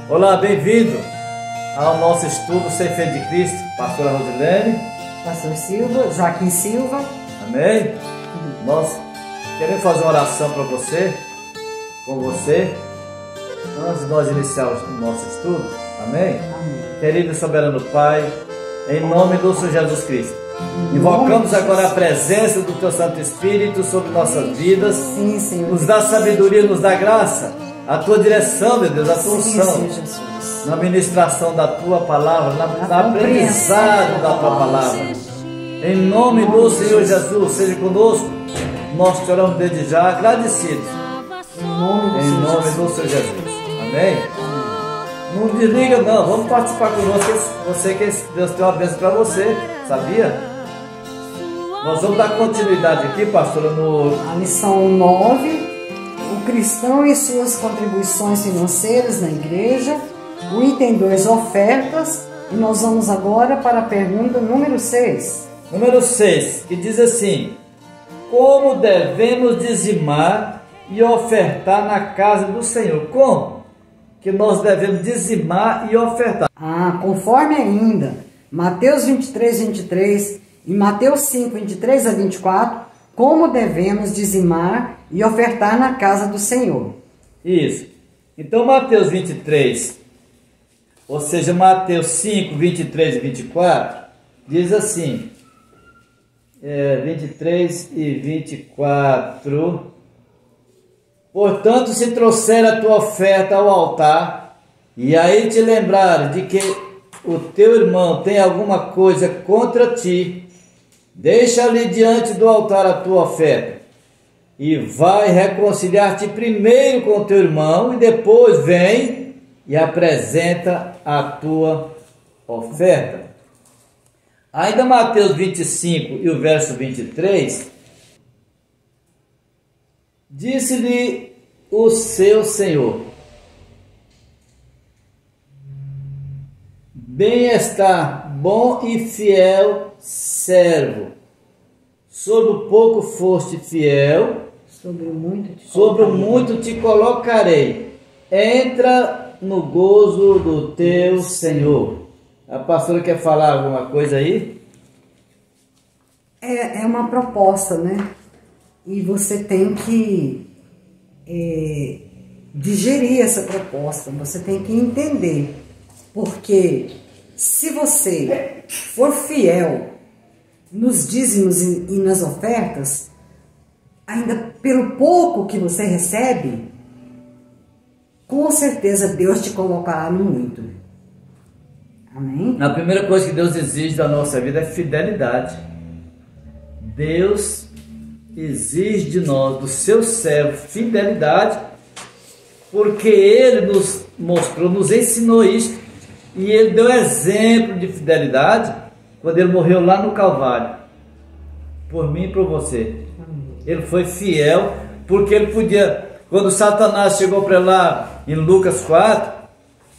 Olá, bem-vindo ao nosso estudo Sem Fé de Cristo. Pastora Rosilene. Pastor Silva, Joaquim Silva. Amém? Nós queremos fazer uma oração para você, com você, antes de nós iniciarmos o nosso estudo. Amém? Amém. Querido e soberano Pai, em nome do Senhor Jesus Cristo, invocamos agora a presença do Teu Santo Espírito sobre nossas vidas. Sim, Senhor. Nos dá sabedoria, nos dá graça, a Tua direção, meu Deus, a Tua unção, na ministração da Tua palavra, na aprendizado da Tua palavra. Em nome do Senhor Jesus, seja conosco. Nós te oramos desde já, agradecidos. Em nome do Senhor Jesus. Amém? Não desliga não, vamos participar conosco. Você que Deus tem uma bênção para você, sabia? Nós vamos dar continuidade aqui, pastora, A lição 9, o cristão e suas contribuições financeiras na igreja. O item 2, ofertas. E nós vamos agora para a pergunta número 6. Número 6, que diz assim: como devemos dizimar e ofertar na casa do Senhor? Como que nós devemos dizimar e ofertar? Conforme ainda Mateus 23, 23 e Mateus 5, 23 a 24, como devemos dizimar e ofertar na casa do Senhor. Isso. Então Mateus 23, ou seja, Mateus 5, 23 e 24, diz assim, 23 e 24: portanto, se trouxer a tua oferta ao altar, e aí te lembrar de que o teu irmão tem alguma coisa contra ti, deixa ali diante do altar a tua oferta, e vai reconciliar-te primeiro com o teu irmão, e depois vem e apresenta a tua oferta. Ainda Mateus 25 e o verso 23, disse-lhe o seu Senhor: bem está, bom e fiel servo, sobre o pouco foste fiel, sobre o muito te colocarei, entra no gozo do teu Senhor. A pastora quer falar alguma coisa aí? É uma proposta, né? E você tem que digerir essa proposta, você tem que entender. Porque se você for fiel nos dízimos e nas ofertas, ainda pelo pouco que você recebe, com certeza Deus te colocará no muito. Amém? A primeira coisa que Deus exige da nossa vida é fidelidade. Deus exige de nós, do seu servo, fidelidade, porque Ele nos mostrou, nos ensinou isso, e Ele deu exemplo de fidelidade quando Ele morreu lá no Calvário, por mim e por você. Ele foi fiel, porque Ele podia, quando Satanás chegou para lá em Lucas 4,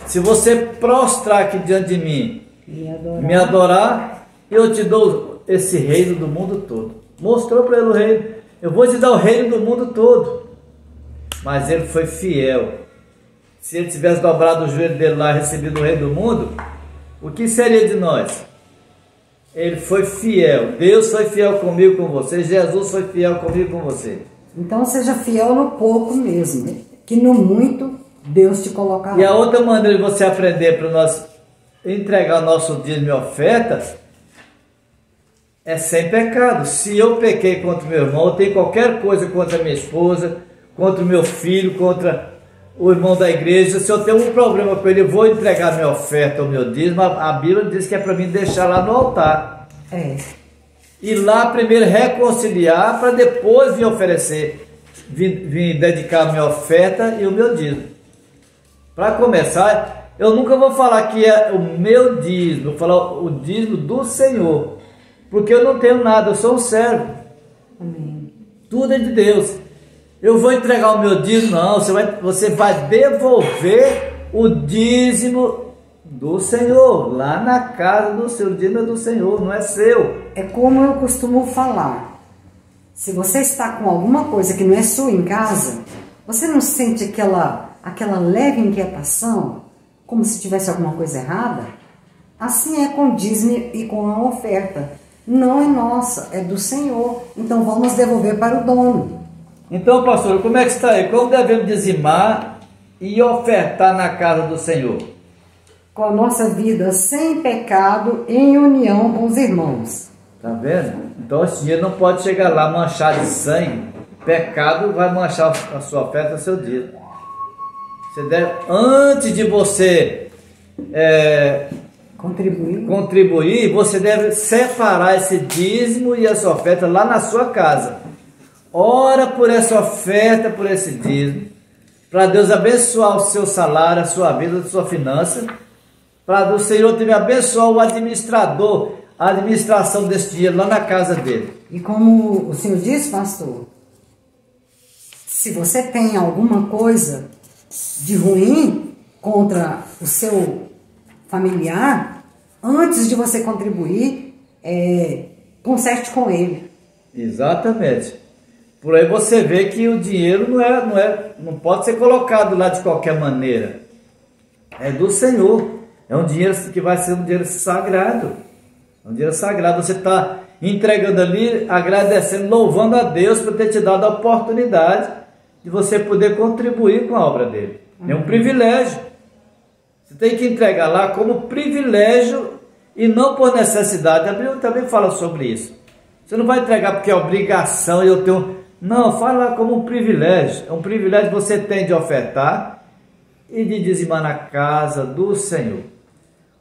se você prostrar aqui diante de mim, me adorar, eu te dou esse reino do mundo todo. Mostrou para ele o reino. Eu vou te dar o reino do mundo todo. Mas ele foi fiel. Se ele tivesse dobrado o joelho dele lá e recebido o reino do mundo, o que seria de nós? Ele foi fiel. Deus foi fiel comigo, com você. Jesus foi fiel comigo, com você. Então seja fiel no pouco mesmo, que no muito Deus te colocará. E a outra maneira de você aprender para nós entregar o nosso dízimo e oferta é sem pecado. Se eu pequei contra o meu irmão, eu tenho qualquer coisa contra a minha esposa, contra o meu filho, contra o irmão da igreja, se eu tenho um problema com ele, eu vou entregar minha oferta ou meu dízimo, a Bíblia diz que é para mim deixar lá no altar. E lá primeiro reconciliar, para depois vir oferecer, vir dedicar a minha oferta e o meu dízimo. Para começar, eu nunca vou falar que é o meu dízimo, vou falar o dízimo do Senhor, porque eu não tenho nada, eu sou um servo. Amém. Tudo é de Deus. Eu vou entregar o meu dízimo? Não, você vai devolver o dízimo do Senhor, lá na casa do seu. O dízimo é do Senhor, não é seu. É como eu costumo falar, se você está com alguma coisa que não é sua em casa, você não sente aquela leve inquietação? como se tivesse alguma coisa errada. Assim é com o dízimo e com a oferta. Não é nossa, é do Senhor. Então vamos devolver para o dono. Então, pastor, como é que está aí? Como devemos dizimar e ofertar na casa do Senhor? Com a nossa vida sem pecado, em união com os irmãos. Tá vendo? Então esse dinheiro não pode chegar lá manchado de sangue. Pecado vai manchar a sua oferta, o seu dízimo. Você deve, antes de você contribuir, você deve separar esse dízimo e essa oferta lá na sua casa. Ora por essa oferta, por esse dízimo, para Deus abençoar o seu salário, a sua vida, a sua finança, para o Senhor também abençoar o administrador, a administração desse dinheiro lá na casa dele. E como o Senhor disse, pastor, se você tem alguma coisa de ruim contra o seu familiar, antes de você contribuir, conserte com ele. Exatamente. Por aí você vê que o dinheiro não pode ser colocado lá de qualquer maneira. É do Senhor. É um dinheiro que vai ser um dinheiro sagrado. É um dinheiro sagrado. Você está entregando ali, agradecendo, louvando a Deus por ter te dado a oportunidade de você poder contribuir com a obra dele. É um privilégio. Você tem que entregar lá como privilégio e não por necessidade. A Bíblia também fala sobre isso. Você não vai entregar porque é obrigação e eu tenho... Não, fala como um privilégio. É um privilégio que você tem de ofertar e de dizimar na casa do Senhor.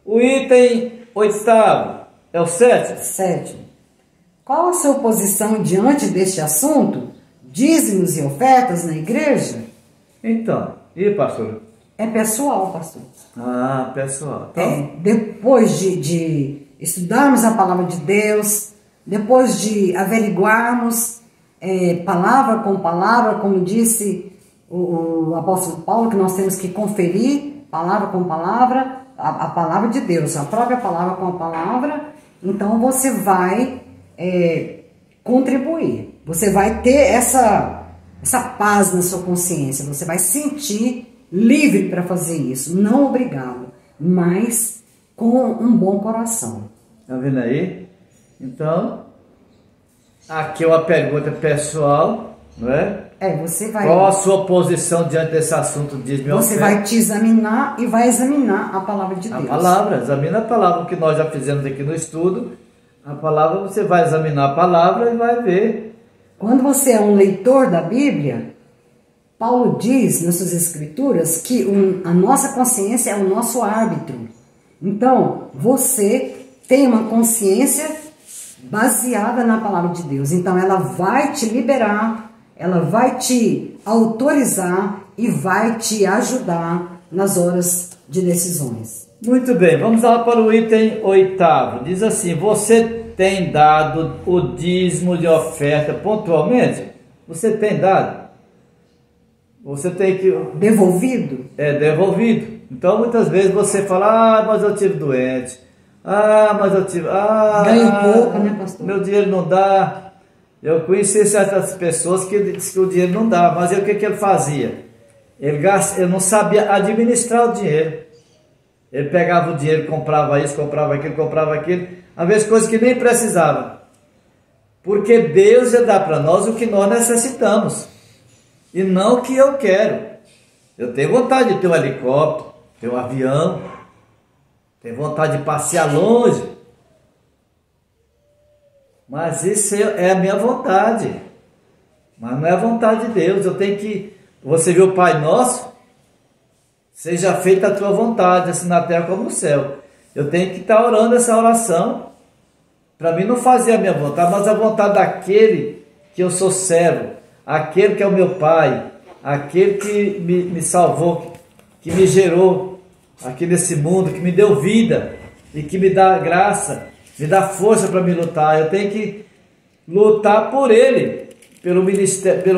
O item 8º é o 7º? 7. Qual a sua posição diante deste assunto? Dízimos e ofertas na igreja? Então, e pastor? É pessoal, pastor. Ah, pessoal. Então... depois de estudarmos a palavra de Deus, depois de averiguarmos palavra com palavra, como disse o apóstolo Paulo, que nós temos que conferir palavra com palavra, a palavra de Deus, a própria palavra com a palavra, então você vai contribuir, você vai ter essa paz na sua consciência, você vai sentir livre para fazer isso, não obrigado, mas com um bom coração. Tá vendo aí? Então, aqui é uma pergunta pessoal, não é? Você vai... Qual a sua posição diante desse assunto? Você vai te examinar e vai examinar a palavra de Deus. A palavra, examina a palavra que nós já fizemos aqui no estudo. A palavra, você vai examinar a palavra e vai ver. Quando você é um leitor da Bíblia, Paulo diz nas suas escrituras que a nossa consciência é o nosso árbitro. Então, você tem uma consciência baseada na palavra de Deus. Então, ela vai te liberar, ela vai te autorizar e vai te ajudar nas horas de decisões. Muito bem, vamos lá para o item 8º. Diz assim: você tem dado o dízimo de oferta pontualmente? Você tem dado? Você tem que... Devolvido? Devolvido. Então, muitas vezes você fala, mas eu tive doente. Mas eu tive... ganho pouco, né, pastor? Meu dinheiro não dá. Eu conheci certas pessoas que diziam que o dinheiro não dá. Mas aí, o que ele fazia? Ele não sabia administrar o dinheiro. Ele pegava o dinheiro, comprava isso, comprava aquilo. Às vezes coisas que nem precisava. Porque Deus já dá para nós o que nós necessitamos. E não o que eu quero. Eu tenho vontade de ter um helicóptero, ter um avião. Tenho vontade de passear longe. Mas isso é a minha vontade. Mas não é a vontade de Deus. Eu tenho que... Você viu o Pai Nosso? Seja feita a tua vontade, assim na terra como no céu. Eu tenho que estar orando essa oração. Para mim não fazer a minha vontade, mas a vontade daquele que eu sou servo. Aquele que é o meu Pai. Aquele que me salvou, que me gerou aqui nesse mundo, que me deu vida e que me dá graça, me dá força para me lutar. Eu tenho que lutar por Ele, pelo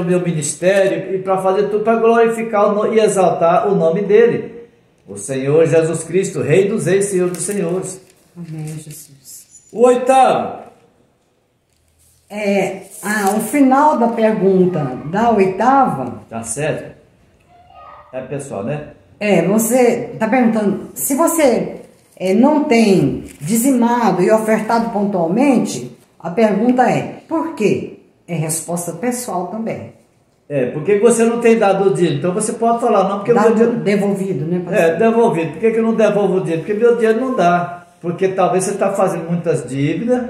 meu ministério e para fazer tudo para glorificar e exaltar o nome dele, o Senhor Jesus Cristo, Rei dos Reis, Senhor dos Senhores. Amém, Jesus. O 8º. O final da pergunta da 8ª. Tá certo? Pessoal, né? Você está perguntando, se você não tem dizimado e ofertado pontualmente, a pergunta é, por quê? É resposta pessoal também. Por que você não tem dado o dinheiro? Então você pode falar, não, porque o meu dinheiro... Devolvido, né, pastor? Devolvido. Por que eu não devolvo o dinheiro? Porque meu dinheiro não dá. Porque talvez você está fazendo muitas dívidas.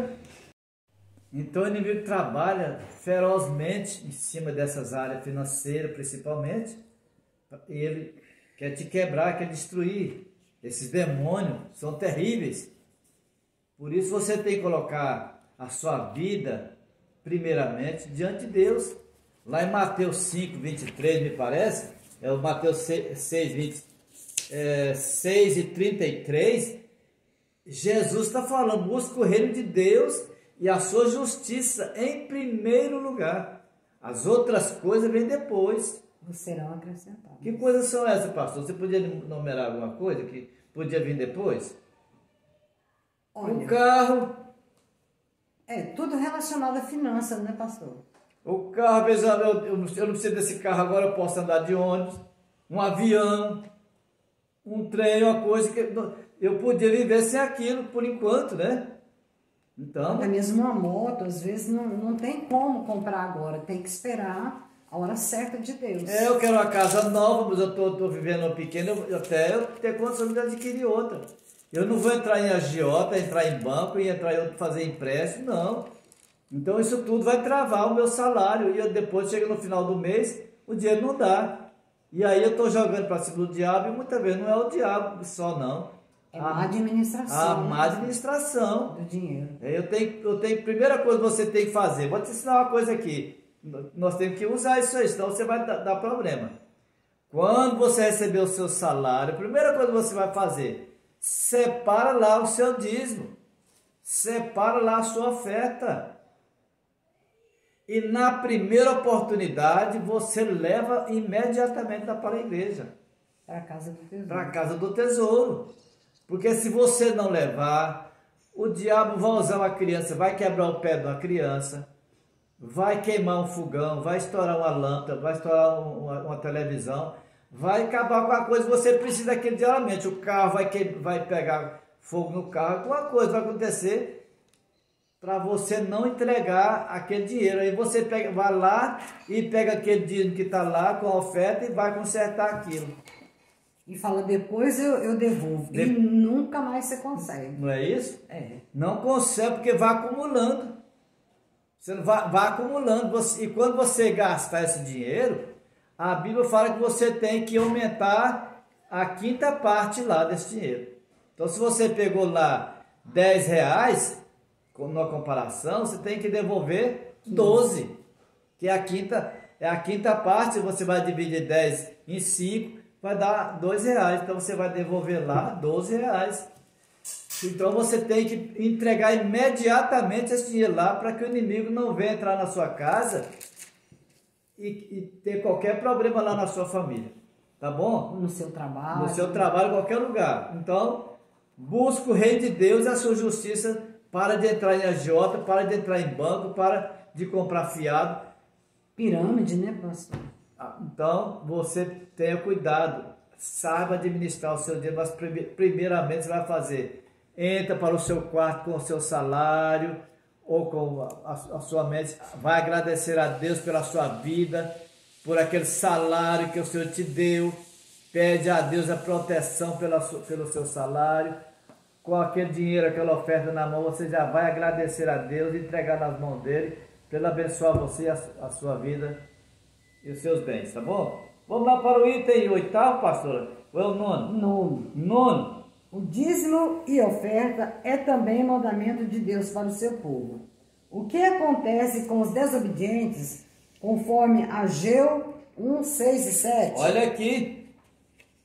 Então o inimigo trabalha ferozmente em cima dessas áreas financeiras, principalmente. E ele quer te quebrar, quer destruir. Esses demônios são terríveis. Por isso você tem que colocar a sua vida, primeiramente, diante de Deus. Lá em Mateus 5, 23, me parece, é o Mateus 6, 6 e 33, Jesus está falando, busca o reino de Deus e a sua justiça em primeiro lugar. As outras coisas vêm depois. Serão acrescentadas. Que coisas são essas, pastor? Você podia numerar alguma coisa que podia vir depois? Olha, o carro. Tudo relacionado à finança, né, pastor? O carro, apesar eu não preciso desse carro agora, eu posso andar de ônibus, um avião, um trem, uma coisa que eu podia viver sem aquilo por enquanto, né? Então, até mesmo uma moto, às vezes não tem como comprar agora, tem que esperar a hora certa de Deus. Eu quero uma casa nova, mas eu estou vivendo uma pequena, eu ter condição de adquirir outra. Eu não vou entrar em agiota, entrar em banco e entrar em outro fazer empréstimo, não. Então isso tudo vai travar o meu salário e eu depois chega no final do mês, o dinheiro não dá. E aí eu estou jogando para cima do diabo e muitas vezes não é o diabo só não. É má administração. A má administração do dinheiro. Eu tenho, primeira coisa que você tem que fazer, vou te ensinar uma coisa aqui. Nós temos que usar isso aí, senão você vai dar problema. Quando você receber o seu salário, a primeira coisa que você vai fazer, separa lá o seu dízimo. Separa lá a sua oferta. E na primeira oportunidade, você leva imediatamente para a igreja. Para a casa do tesouro. Para a casa do tesouro. Porque se você não levar, o diabo vai usar uma criança, vai quebrar o pé de uma criança, vai queimar um fogão, vai estourar uma lâmpada, vai estourar uma televisão, vai acabar com a coisa que você precisa daquele diariamente. O carro vai pegar fogo no carro, alguma coisa vai acontecer para você não entregar aquele dinheiro. Aí você vai lá e pega aquele dinheiro que está lá com a oferta e vai consertar aquilo. E fala, depois eu devolvo. E nunca mais você consegue. Não é isso? Não consegue, porque vai acumulando. Você vai acumulando. E quando você gastar esse dinheiro, a Bíblia fala que você tem que aumentar a quinta parte lá desse dinheiro. Então, se você pegou lá R$10, numa comparação, você tem que devolver 12, que é a quinta parte. Você vai dividir 10 em 5, vai dar R$2. Então você vai devolver lá R$12. Então você tem que entregar imediatamente esse dinheiro lá para que o inimigo não venha entrar na sua casa e ter qualquer problema lá na sua família. Tá bom? No seu trabalho. No seu trabalho, em qualquer lugar. Então, busca o reino de Deus e a sua justiça. Para de entrar em agiota, para de entrar em banco, para de comprar fiado. Pirâmide, né, pastor? Então, você tenha cuidado, saiba administrar o seu dinheiro, mas primeiramente você vai fazer, entra para o seu quarto com o seu salário, ou com a sua mente, vai agradecer a Deus pela sua vida, por aquele salário que o Senhor te deu, pede a Deus a proteção pelo seu salário. Com aquele dinheiro, aquela oferta na mão, você já vai agradecer a Deus e entregar nas mãos dele, para ele abençoar você, a sua vida e os seus bens, tá bom? Vamos lá para o item 8º, pastora? Ou é o 9º? Nono. O dízimo e oferta é também mandamento de Deus para o seu povo. O que acontece com os desobedientes, conforme Ageu 1, 6 e 7? Olha aqui,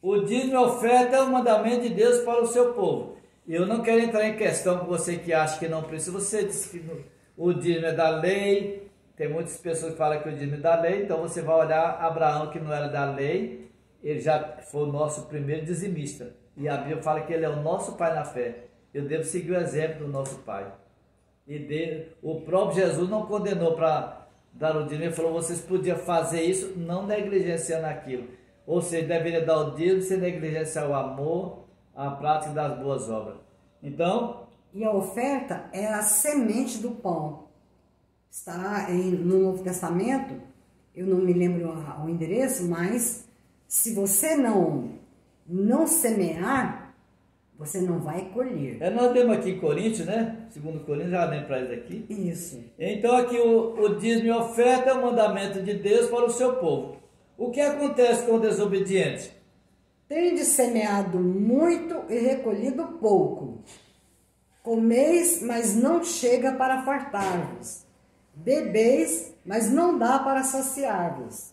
o dízimo e oferta é um mandamento de Deus para o seu povo. Eu não quero entrar em questão com você que acha que não precisa. Você disse que o dízimo é da lei. Tem muitas pessoas que falam que o dízimo é da lei. Então você vai olhar Abraão, que não era da lei. Ele já foi o nosso primeiro dizimista. E a Bíblia fala que ele é o nosso pai na fé. Eu devo seguir o exemplo do nosso pai. O próprio Jesus não condenou para dar o dízimo. Ele falou, vocês podiam fazer isso não negligenciando aquilo. Ou seja, deveria dar o dízimo sem negligenciar o amor, a prática das boas obras. Então, e a oferta é a semente do pão. Está no Novo Testamento, eu não me lembro o endereço, mas se você não semear, você não vai colher. Nós lemos aqui em Coríntios, né? 2 Coríntios, já lembro para eles aqui. Isso. Então aqui o dízimo e oferta é o mandamento de Deus para o seu povo. O que acontece com o desobediente? Tendes semeado muito e recolhido pouco. Comeis, mas não chega para fartar-vos. Bebeis, mas não dá para saciar-vos.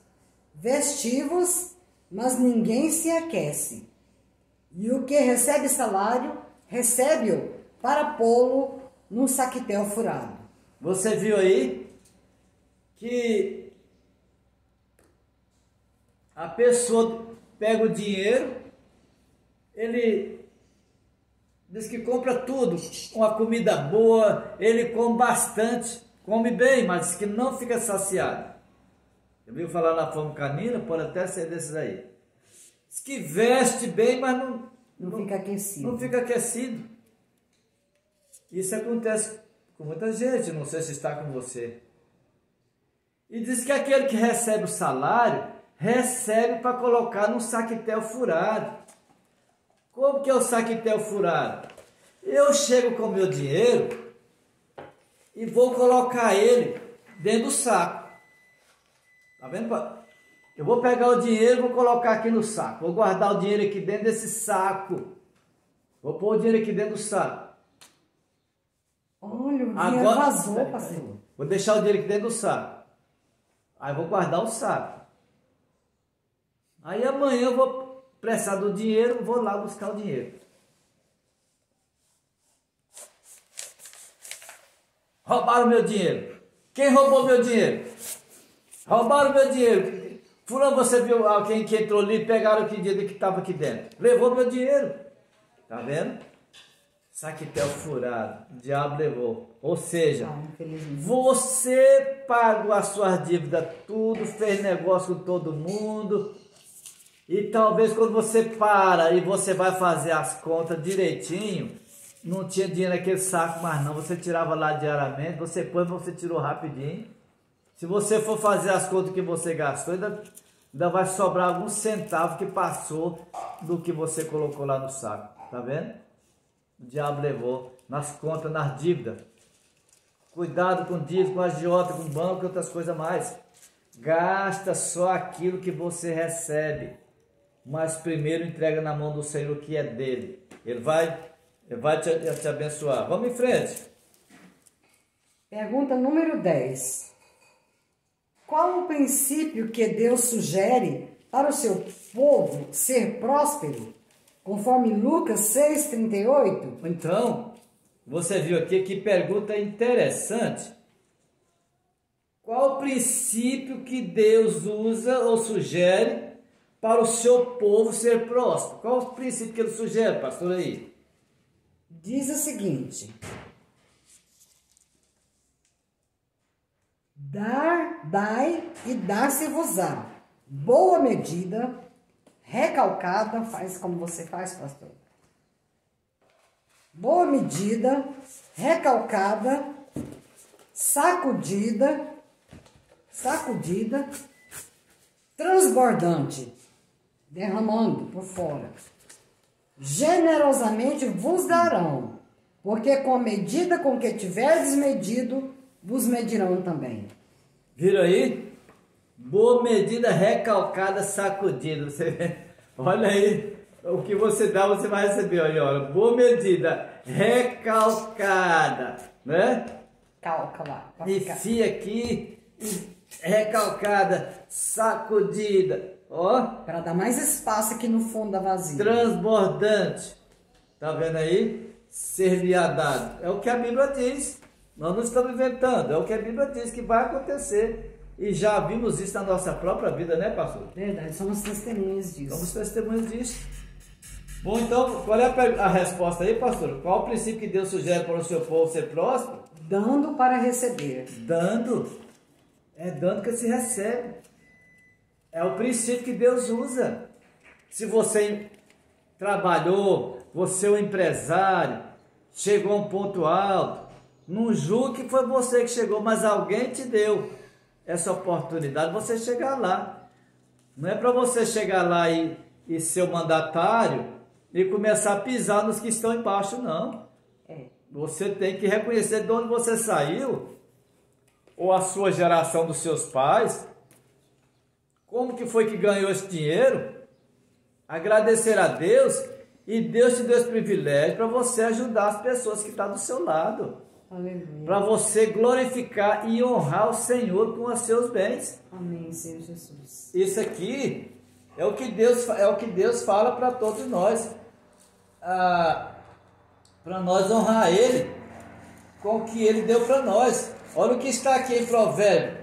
Vestivos, mas ninguém se aquece. E o que recebe salário, recebe-o para pô-lo num saquetel furado. Você viu aí que a pessoa pega o dinheiro, ele diz que compra tudo, uma comida boa, ele come bastante, come bem, mas que não fica saciado. Eu vi falar na fome canina, pode até ser desses aí. Diz que veste bem, mas não fica aquecido. Não fica aquecido. Isso acontece com muita gente, não sei se está com você. E diz que aquele que recebe o salário, recebe para colocar num saquetel furado. Como que é o saquetel furado? Eu chego com o meu dinheiro e vou colocar ele dentro do saco. Tá vendo? Eu vou pegar o dinheiro e vou colocar aqui no saco. Vou guardar o dinheiro aqui dentro desse saco. Vou pôr o dinheiro aqui dentro do saco. Olha, o dinheiro vazou, pastor. Vou deixar o dinheiro aqui dentro do saco. Aí vou guardar o saco. Aí amanhã eu vou precisar do dinheiro, vou lá buscar o dinheiro. Roubaram meu dinheiro. Quem roubou meu dinheiro? Roubaram meu dinheiro. Fulano, você viu alguém que entrou ali, pegaram o dinheiro que estava aqui dentro. Levou meu dinheiro. Tá vendo? Saquetel furado. O diabo levou. Ou seja, você pagou as suas dívidas tudo, fez negócio com todo mundo. E talvez quando você para e você vai fazer as contas direitinho, não tinha dinheiro naquele saco mais não. Você tirava lá diariamente, você põe, você tirou rapidinho. Se você for fazer as contas que você gastou, ainda vai sobrar alguns centavos que passou do que você colocou lá no saco. Tá vendo? O diabo levou nas contas, nas dívidas. Cuidado com dívidas, com agiota, com banco e outras coisas mais. Gasta só aquilo que você recebe. Mas primeiro entrega na mão do Senhor que é dele. Ele vai te abençoar. Vamos em frente. Pergunta número 10. Qual o princípio que Deus sugere para o seu povo ser próspero? Conforme Lucas 6,38. Então, você viu aqui que pergunta interessante. Qual o princípio que Deus usa ou sugere para o seu povo ser próspero? Qual o princípio que ele sugere, pastor, aí? Diz o seguinte: dai e dar-se-vos-á. Boa medida, recalcada, faz como você faz, pastor. Boa medida, recalcada, sacudida, transbordante, derramando por fora. Generosamente vos darão, porque com a medida com que tiverdes medido, vos medirão também. Viram aí? Boa medida, recalcada, sacudida. Você vê? Olha aí, o que você dá, você vai receber. Olha, boa medida, recalcada, né? Calca lá. Enfia aqui, recalcada, sacudida. Ó. Para dar mais espaço aqui no fundo da vasilha. Transbordante. Tá vendo aí? Ser-lhe-á dado. É o que a Bíblia diz. Nós não estamos inventando. É o que a Bíblia diz que vai acontecer. E já vimos isso na nossa própria vida, né, pastor? Verdade, somos testemunhas disso. Somos testemunhas disso. Bom, então, qual é a resposta aí, pastor? Qual o princípio que Deus sugere para o seu povo ser próspero? Dando para receber. Dando. É dando que se recebe. É o princípio que Deus usa. Se você trabalhou, você é um empresário, chegou a um ponto alto, não julgue que foi você que chegou, mas alguém te deu essa oportunidade de você chegar lá. Não é para você chegar lá e ser o mandatário e começar a pisar nos que estão embaixo, não. Você tem que reconhecer de onde você saiu, ou a sua geração dos seus pais, como que foi que ganhou esse dinheiro, agradecer a Deus, e Deus te deu esse privilégio para você ajudar as pessoas que estão do seu lado. Para você glorificar e honrar o Senhor com os seus bens. Amém, Senhor Jesus. Isso aqui é o que Deus fala para todos nós. Para nós honrar Ele com o que Ele deu para nós. Olha o que está aqui em Provérbios.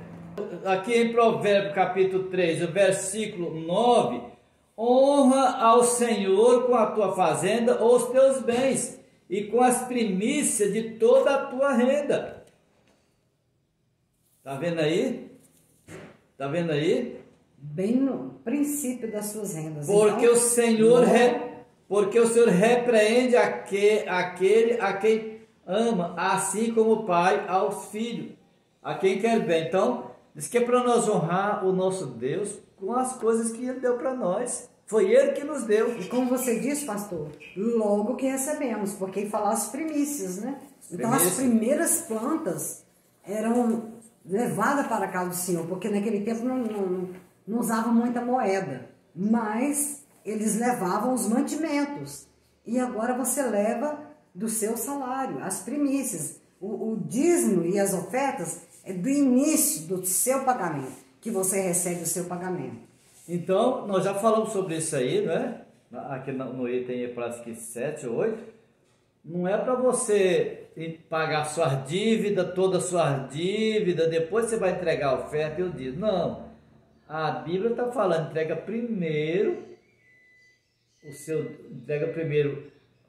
Aqui em Provérbios capítulo 3, o versículo 9. Honra ao Senhor com a tua fazenda ou os teus bens, e com as primícias de toda a tua renda. Está vendo aí? Está vendo aí? Bem no princípio das suas rendas. Porque então, porque o Senhor repreende aquele a quem ama, assim como o pai aos filhos, a quem quer bem. Então, diz que é para nós honrar o nosso Deus com as coisas que Ele deu para nós. Foi Ele que nos deu. E como você disse, pastor, logo que recebemos, porque falar as primícias, né? Então as primeiras plantas eram levadas para a casa do Senhor, porque naquele tempo não usavam muita moeda, mas eles levavam os mantimentos. E agora você leva do seu salário, as primícias. O dízimo e as ofertas é do início do seu pagamento, que você recebe o seu pagamento. Então, nós já falamos sobre isso aí, não é? Aqui no item, parece que 7 ou 8. Não é para você pagar suas dívidas, toda a sua dívida, depois você vai entregar a oferta e eu digo, não. A Bíblia está falando, entrega primeiro,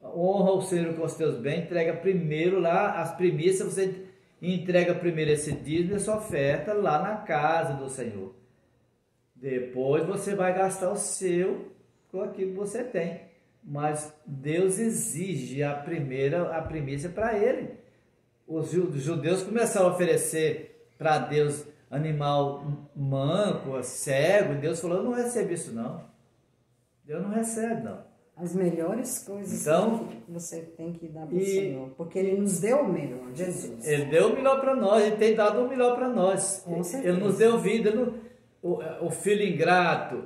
honra o Senhor com os teus bens, entrega primeiro lá as primícias, você entrega primeiro esse dízimo e essa oferta lá na casa do Senhor. Depois você vai gastar o seu com aquilo que você tem. Mas Deus exige a primícia para Ele. Os judeus começaram a oferecer para Deus animal manco, cego, e Deus falou, eu não recebo isso não. Deus não recebe não. As melhores coisas então, que você tem que dar para o Senhor, porque Ele nos deu o melhor, Jesus. Ele deu o melhor para nós, Ele tem dado o melhor para nós. Ele nos deu vida. O filho ingrato,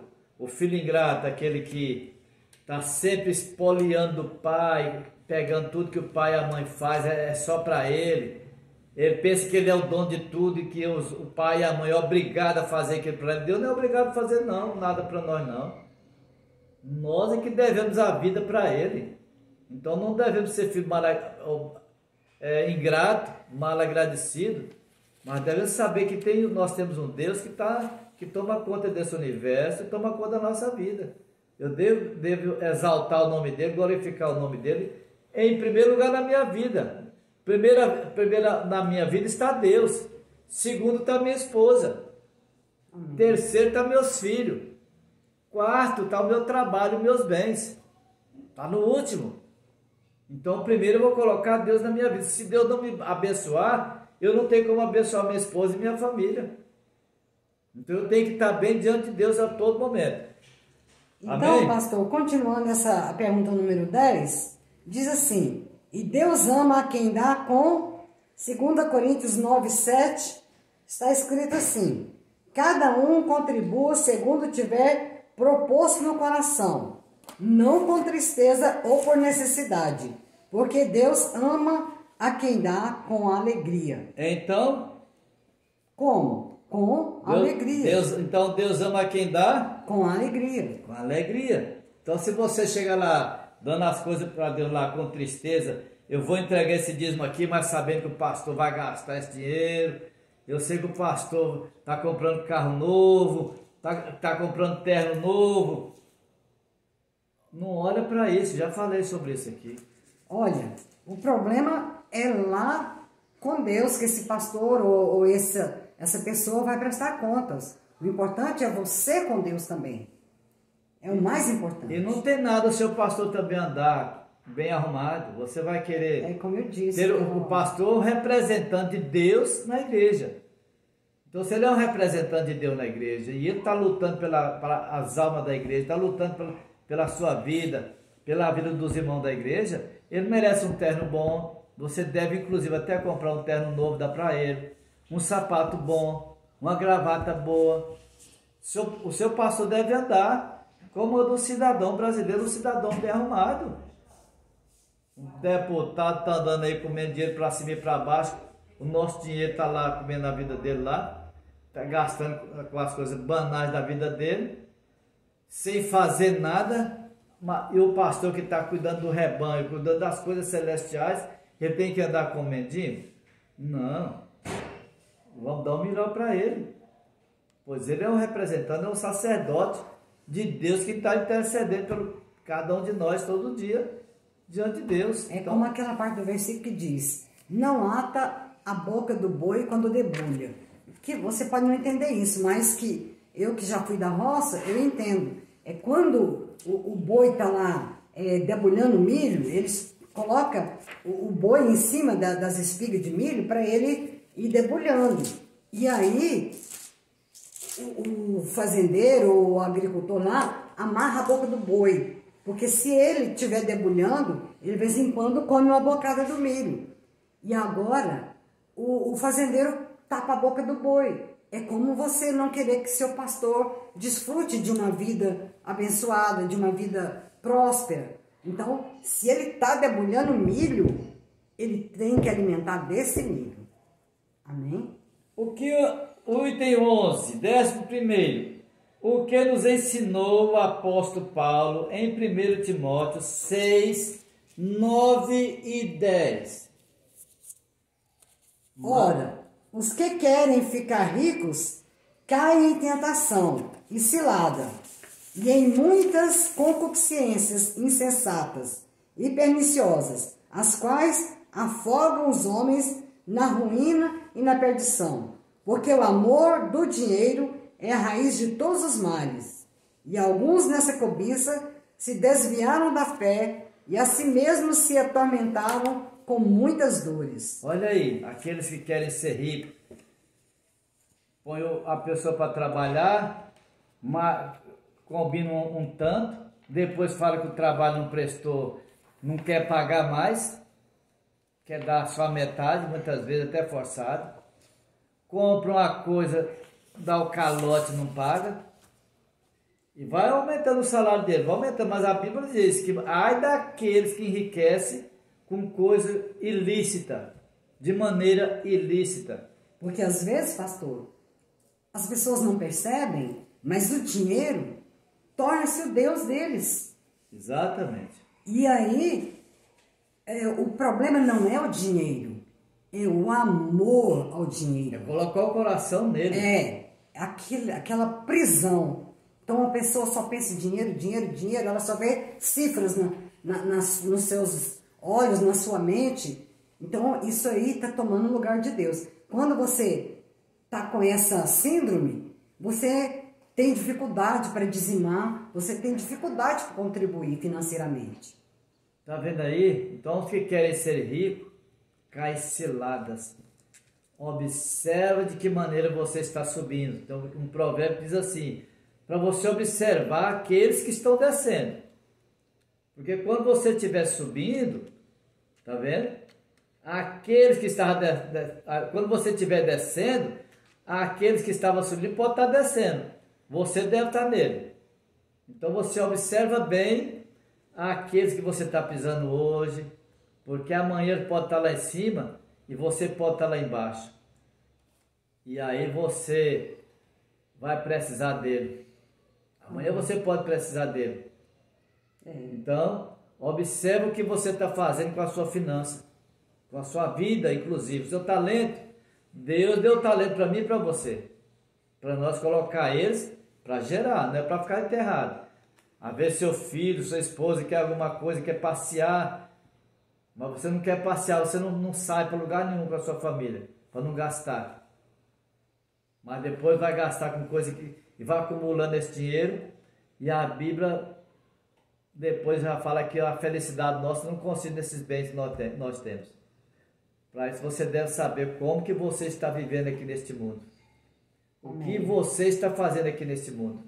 aquele que está sempre espoliando o pai, pegando tudo que o pai e a mãe faz, é só para ele. Ele pensa que ele é o dono de tudo e que o pai e a mãe é obrigado a fazer aquilo para ele. Deus não é obrigado a fazer nada para nós não. Nós é que devemos a vida para ele. Então não devemos ser filho ingrato, mal agradecido, mas devemos saber que nós temos um Deus que toma conta desse universo e toma conta da nossa vida. Eu devo exaltar o nome dele, glorificar o nome dele, em primeiro lugar na minha vida. Primeira na minha vida está Deus. Segundo está minha esposa. Terceiro está meus filhos. Quarto está o meu trabalho, meus bens. Está no último. Então primeiro eu vou colocar Deus na minha vida. Se Deus não me abençoar, eu não tenho como abençoar minha esposa e minha família. Então eu tenho que estar bem diante de Deus a todo momento. Então, amém? Pastor, continuando essa pergunta número 10, diz assim, e Deus ama a quem dá com, 2 Coríntios 9, 7, está escrito assim, cada um contribua segundo tiver proposto no coração, não com tristeza ou por necessidade, porque Deus ama a quem dá com alegria. Então, como? Com alegria. Então Deus ama quem dá? Com alegria. Com alegria. Então se você chega lá, dando as coisas para Deus lá com tristeza, eu vou entregar esse dízimo aqui, mas sabendo que o pastor vai gastar esse dinheiro, eu sei que o pastor está comprando carro novo, está comprando terno novo. Não olha para isso, já falei sobre isso aqui. Olha, o problema é lá com Deus, que esse pastor ou essa pessoa vai prestar contas. O importante é você com Deus também. É o mais importante. E não tem nada o seu pastor também andar bem arrumado. Você vai querer É como eu disse. ter o pastor representante de Deus na igreja. Então, se ele é um representante de Deus na igreja e ele está lutando pelas almas da igreja, está lutando pela sua vida, pela vida dos irmãos da igreja, ele merece um terno bom. Você deve, inclusive, até comprar um terno novo, dá para ele, um sapato bom, uma gravata boa. O seu pastor deve andar como o do cidadão brasileiro, um cidadão bem arrumado. Um deputado está andando aí comendo dinheiro para cima e para baixo, o nosso dinheiro está lá comendo a vida dele lá. Está gastando com as coisas banais da vida dele, sem fazer nada, e o pastor que está cuidando do rebanho, cuidando das coisas celestiais, ele tem que andar com mendigo? Não. Vamos dar um melhor para ele. Pois ele é um representante, é um sacerdote de Deus que está intercedendo por cada um de nós todo dia diante de Deus. É então, como aquela parte do versículo que diz: não ata a boca do boi quando debulha. Que você pode não entender isso, mas que eu que já fui da roça, eu entendo. É quando o boi está lá debulhando milho, eles colocam o boi em cima das espigas de milho para ele ir debulhando. E aí o fazendeiro ou o agricultor lá amarra a boca do boi, porque se ele estiver debulhando, ele de vez em quando come uma bocada do milho. E agora o fazendeiro tapa a boca do boi. É como você não querer que seu pastor desfrute de uma vida abençoada, de uma vida próspera. Então, se ele está debulhando milho, ele tem que alimentar desse milho. Amém? O item 11, 11º. O que nos ensinou o apóstolo Paulo em 1 Timóteo 6, 9 e 10. Ora, os que querem ficar ricos caem em tentação e cilada, e em muitas concupiscências insensatas e perniciosas, as quais afogam os homens na ruína e na perdição, porque o amor do dinheiro é a raiz de todos os males. E alguns nessa cobiça se desviaram da fé e a si mesmos se atormentaram com muitas dores. Olha aí, aqueles que querem ser ricos, põe a pessoa para trabalhar, combinam um tanto, depois fala que o trabalho não prestou, não quer pagar mais, quer dar só a metade, muitas vezes até forçado, compra uma coisa, dá o calote, não paga, e vai aumentando o salário dele, vai aumentando, mas a Bíblia diz que ai daqueles que enriquecem com coisa ilícita, de maneira ilícita. Porque às vezes, pastor, as pessoas não percebem, mas o dinheiro torna-se o Deus deles. Exatamente. E aí, o problema não é o dinheiro, é o amor ao dinheiro. É colocar o coração nele. É, aquela prisão. Então a pessoa só pensa em dinheiro, dinheiro, dinheiro, ela só vê cifras nos seus olhos, na sua mente. Então isso aí está tomando o lugar de Deus. Quando você está com essa síndrome, você tem dificuldade para dizimar, você tem dificuldade para contribuir financeiramente. Tá vendo aí? Então os que querem ser ricos, caem ciladas. Observa de que maneira você está subindo. Então um provérbio diz assim, para você observar aqueles que estão descendo. Porque quando você estiver subindo, tá vendo? Aqueles que estavam quando você estiver descendo, aqueles que estavam subindo pode estar descendo. Você deve estar nele. Então você observa bem aqueles que você está pisando hoje, porque amanhã pode estar lá em cima e você pode estar lá embaixo. E aí você vai precisar dele. Amanhã você pode precisar dele. Então, observe o que você está fazendo com a sua finança, com a sua vida, inclusive. O seu talento, Deus deu talento para mim e para você. Para nós colocar eles para gerar, não é para ficar enterrado. Às vezes seu filho, sua esposa quer alguma coisa, quer passear, mas você não quer passear, você não sai para lugar nenhum com a sua família, para não gastar. mas depois vai gastar com coisa e vai acumulando esse dinheiro, e a Bíblia depois já fala que a felicidade nossa não consiste nesses bens que nós temos. Para isso você deve saber como que você está vivendo aqui neste mundo. O que você está fazendo aqui neste mundo.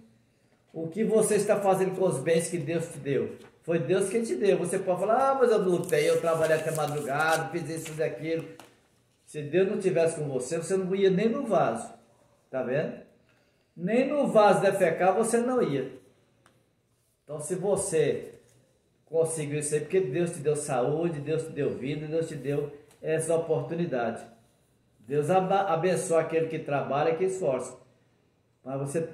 O que você está fazendo com os bens que Deus te deu. Foi Deus quem te deu. Você pode falar, mas eu lutei, eu trabalhei até madrugada, fiz isso e aquilo. Se Deus não estivesse com você, você não ia nem no vaso. Tá vendo? Nem no vaso defecar você não ia. Então se você conseguiu isso aí, porque Deus te deu saúde, Deus te deu vida, Deus te deu essa oportunidade. Deus abençoa aquele que trabalha e que esforça. Mas você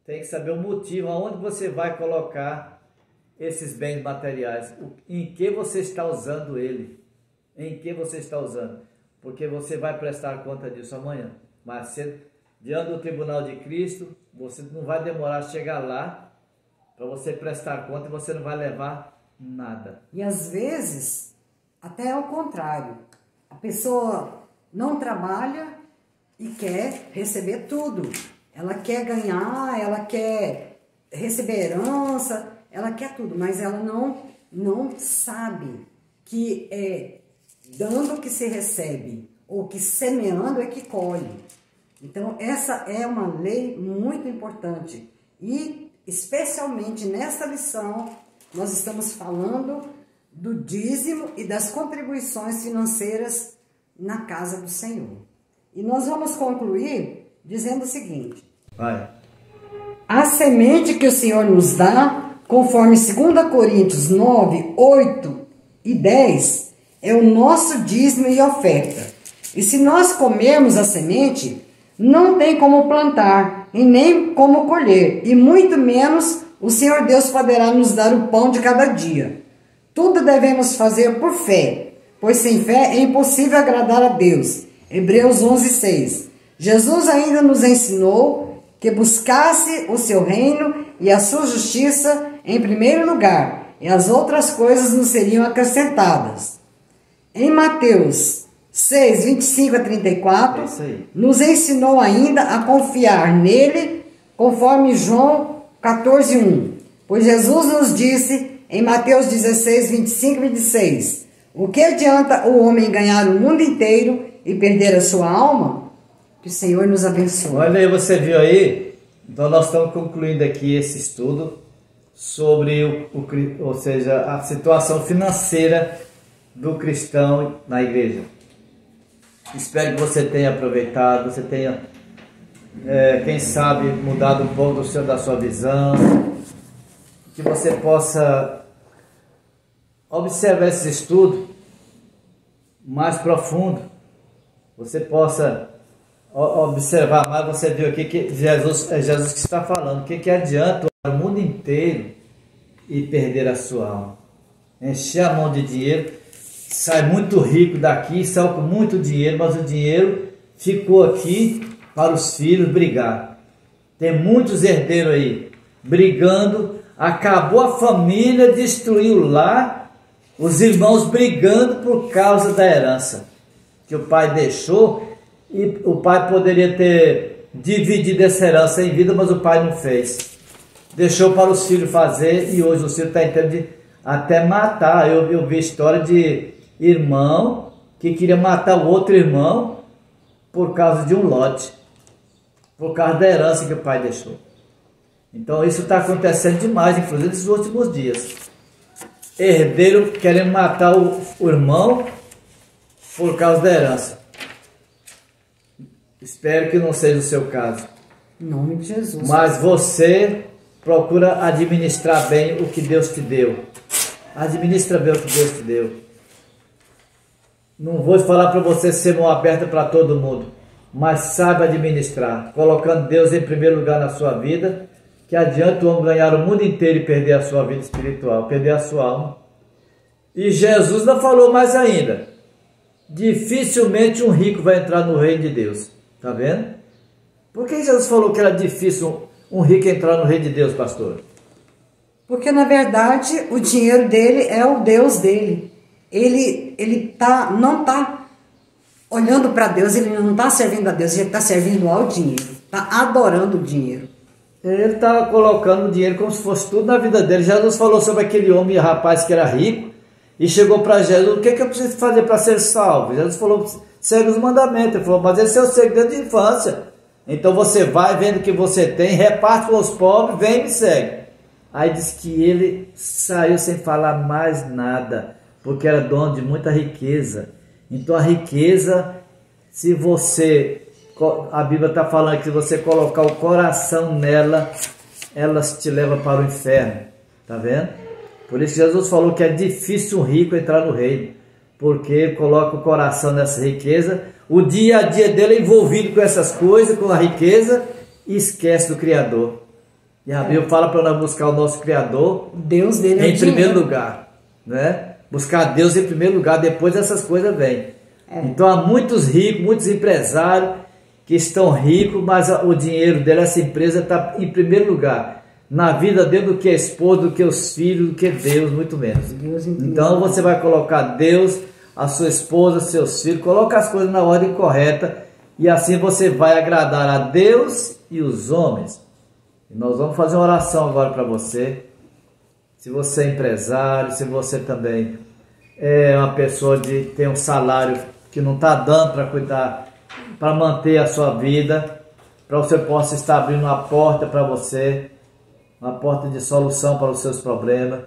tem que saber o motivo, aonde você vai colocar esses bens materiais. Em que você está usando ele. Em que você está usando. Porque você vai prestar conta disso amanhã. Mas cedo, diante do tribunal de Cristo, você não vai demorar a chegar lá para você prestar conta e você não vai levar nada. E às vezes, até ao contrário. A pessoa não trabalha e quer receber tudo. Ela quer ganhar, ela quer receber herança, ela quer tudo, mas ela não sabe que é dando que se recebe, ou que semeando é que colhe. Então essa é uma lei muito importante. E especialmente nessa lição, nós estamos falando do dízimo e das contribuições financeiras na casa do Senhor. E nós vamos concluir dizendo o seguinte. Vai. A semente que o Senhor nos dá, conforme 2 Coríntios 9, 8 e 10, é o nosso dízimo e oferta. E se nós comermos a semente, não tem como plantar e nem como colher, e muito menos o Senhor Deus poderá nos dar o pão de cada dia. Tudo devemos fazer por fé, pois sem fé é impossível agradar a Deus. Hebreus 11, 6. Jesus ainda nos ensinou que buscasse o seu reino e a sua justiça em primeiro lugar, e as outras coisas nos seriam acrescentadas. Em Mateus 6, 25 a 34, nos ensinou ainda a confiar nele, conforme João 14, 1. Pois Jesus nos disse em Mateus 16, 25 e 26, o que adianta o homem ganhar o mundo inteiro e perder a sua alma? Que o Senhor nos abençoe. Olha aí, você viu aí? Então nós estamos concluindo aqui esse estudo sobre ou seja, a situação financeira do cristão na igreja. Espero que você tenha aproveitado, você tenha, quem sabe, mudado um pouco da sua visão, que você possa observar esse estudo mais profundo, você possa observar mais. Você viu aqui que Jesus que está falando, o que adianta o mundo inteiro e perder a sua alma, encher a mão de dinheiro, sai muito rico daqui, sai com muito dinheiro, mas o dinheiro ficou aqui para os filhos brigar. Tem muitos herdeiros aí brigando, acabou a família, destruiu lá, os irmãos brigando por causa da herança que o pai deixou, e o pai poderia ter dividido essa herança em vida, mas o pai não fez. Deixou para os filhos fazer, e hoje os filhos estão tentando até matar. Eu vi história de irmão que queria matar o outro irmão por causa de um lote, por causa da herança que o pai deixou. Então isso está acontecendo demais, inclusive nesses últimos dias. Herdeiro querendo matar o irmão por causa da herança. Espero que não seja o seu caso. Em nome de Jesus. Mas você procura administrar bem o que Deus te deu. Administra bem o que Deus te deu. Não vou falar para você ser mão aberta para todo mundo, mas saiba administrar, colocando Deus em primeiro lugar na sua vida, que adianta o homem ganhar o mundo inteiro e perder a sua vida espiritual, perder a sua alma. E Jesus não falou mais ainda. Dificilmente um rico vai entrar no reino de Deus. Está vendo? Por que Jesus falou que era difícil um rico entrar no reino de Deus, pastor? Porque na verdade o dinheiro dele é o Deus dele. Ele não está olhando para Deus, ele não está servindo a Deus, ele está servindo ao dinheiro. Está adorando o dinheiro. Ele está colocando o dinheiro como se fosse tudo na vida dele. Jesus falou sobre aquele homem, rapaz que era rico, e chegou para Jesus: o que eu preciso fazer para ser salvo? Jesus falou: segue os mandamentos. Ele falou: mas esse é o segredo de infância. Então você vai, vendo o que você tem, reparte com os pobres, vem e me segue. Aí diz que ele saiu sem falar mais nada, porque era dono de muita riqueza. Então a riqueza, se você... A Bíblia está falando que se você colocar o coração nela, elas te levam para o inferno. Está vendo? Por isso Jesus falou que é difícil um rico entrar no reino, porque ele coloca o coração nessa riqueza, o dia a dia dele é envolvido com essas coisas, com a riqueza, e esquece do Criador. E a Bíblia fala para nós buscar o nosso Criador, Deus dele é em primeiro lugar, né? Buscar Deus em primeiro lugar, depois essas coisas vêm. Então há muitos ricos, muitos empresários que estão ricos, mas o dinheiro dele, essa empresa está em primeiro lugar na vida dele do que a esposa, do que os filhos, do que Deus, muito menos. Então você vai colocar Deus, a sua esposa, seus filhos, coloca as coisas na ordem correta, e assim você vai agradar a Deus e os homens. E nós vamos fazer uma oração agora para você. Se você é empresário, se você também é uma pessoa que tem um salário que não está dando para cuidar, para manter a sua vida, para você possa estar abrindo uma porta para você, uma porta de solução para os seus problemas.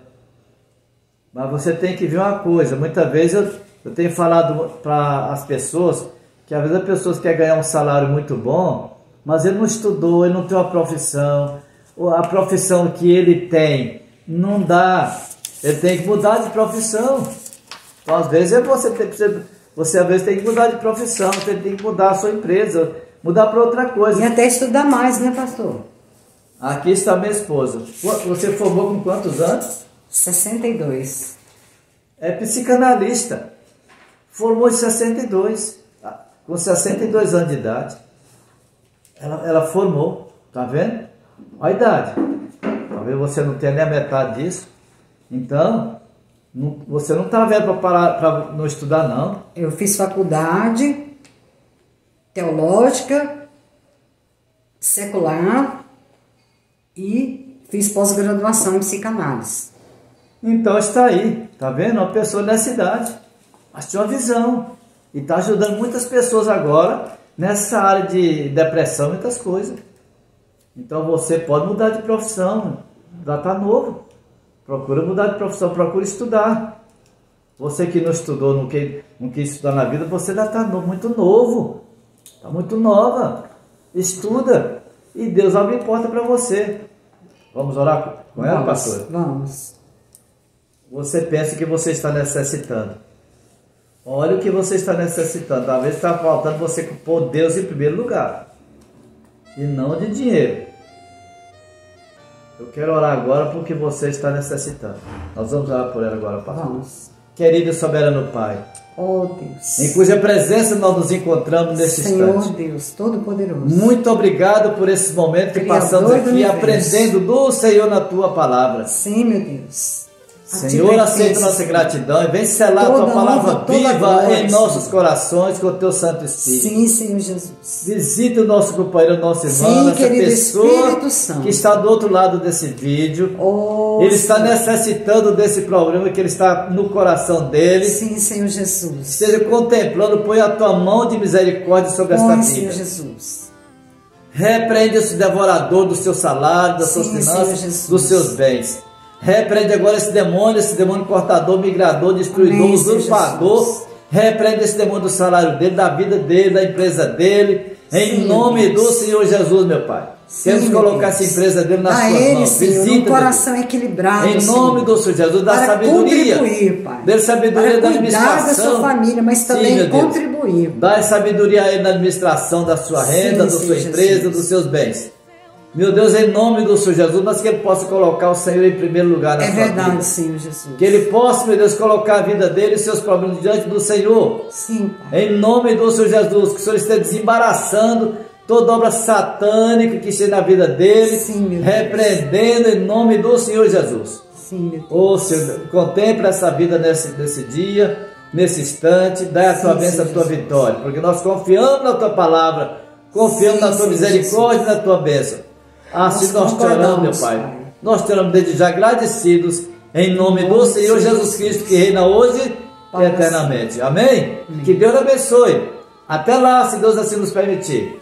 Mas você tem que ver uma coisa: muitas vezes eu tenho falado para as pessoas que às vezes as pessoas querem ganhar um salário muito bom, mas ele não estudou, ele não tem uma profissão, a profissão que ele tem não dá, ele tem que mudar de profissão. Então, às vezes você às vezes tem que mudar de profissão, você tem que mudar a sua empresa, mudar para outra coisa. E até estudar mais, né, pastor? Aqui está minha esposa. Você formou com quantos anos? 62. É psicanalista. Formou em 62. Com 62 anos de idade. Ela formou. Tá vendo? Olha a idade. Talvez você não tenha nem a metade disso. Então, você não está velho para parar, para não estudar, não. Eu fiz faculdade teológica, secular, e fiz pós-graduação em psicanálise. Então está aí, tá vendo? Uma pessoa nessa idade, mas tinha uma visão, e está ajudando muitas pessoas agora nessa área de depressão e muitas coisas. Então você pode mudar de profissão, já está novo, procura mudar de profissão, procura estudar. Você que não estudou, não quis estudar na vida, você já está muito novo, está muito nova, estuda, e Deus abre porta para você. Vamos orar com ela, pastor? Vamos. Você pensa que você está necessitando. Olha o que você está necessitando. Talvez está faltando você pôr Deus em primeiro lugar. E não de dinheiro. Eu quero orar agora porque você está necessitando. Nós vamos orar por ela agora, pastor. Vamos. Querido e soberano Pai. Oh Deus. Em cuja presença nós nos encontramos nesse Senhor instante. Deus, Todo-Poderoso. Muito obrigado por esse momento que Criador passamos do aqui universo. aprendendo do Senhor na Tua palavra. Sim, meu Deus. Senhor, aceita nossa gratidão e vem selar a Tua palavra viva em nossos corações com o Teu Santo Espírito. Sim, Senhor Jesus. Visita o nosso companheiro, nosso irmão, Sim, essa querido pessoa Espírito Santo. que está do outro lado desse vídeo. Oh, Ele está Senhor. necessitando desse problema que ele está no coração dele. Sim, Senhor Jesus. Esteja contemplando, põe a Tua mão de misericórdia sobre esta Põe, vida. Senhor Jesus. Repreende esse devorador do seu salário, das suas Sim, Senhor finanças, Jesus. dos seus bens. Repreende agora esse demônio cortador, migrador, destruidor, Amém, Senhor usurpador. Jesus. Repreende esse demônio do salário dele, da vida dele, da empresa dele. Em Sim, nome Deus. do Senhor Jesus, meu Pai. Sim, Queremos meu colocar Deus. essa empresa dele nas Dá suas ele, mãos. Senhor, Visita, um coração equilibrado, em Senhor, nome do Senhor Jesus, da para sabedoria. contribuir, Pai. Dê sabedoria para da cuidar da administração. sua família, mas Sim, também meu Deus. contribuir. Dá sabedoria a ele na administração da sua Sim, renda, da Senhor sua empresa, Jesus. dos seus bens. Meu Deus, em nome do Senhor Jesus, mas que ele possa colocar o Senhor em primeiro lugar na É sua verdade, vida. Senhor Jesus. Que ele possa, meu Deus, colocar a vida dele e seus problemas diante do Senhor. Sim, Pai. Em nome do Senhor Jesus, que o Senhor esteja desembaraçando toda obra satânica que esteja na vida dele, Sim, meu Deus. repreendendo em nome do Senhor Jesus. Sim, meu Deus. Ô Senhor, contempla essa vida nesse dia, nesse instante, dá a tua Sim, bênção, a Senhor tua Jesus. vitória, porque nós confiamos na tua palavra, confiando na tua sim, misericórdia e na tua bênção. Assim nós te oramos, meu Pai. Nós te oramos desde já agradecidos, em nome do Senhor Jesus Cristo, que reina hoje e eternamente. Amém? Que Deus abençoe. Até lá, se Deus assim nos permitir.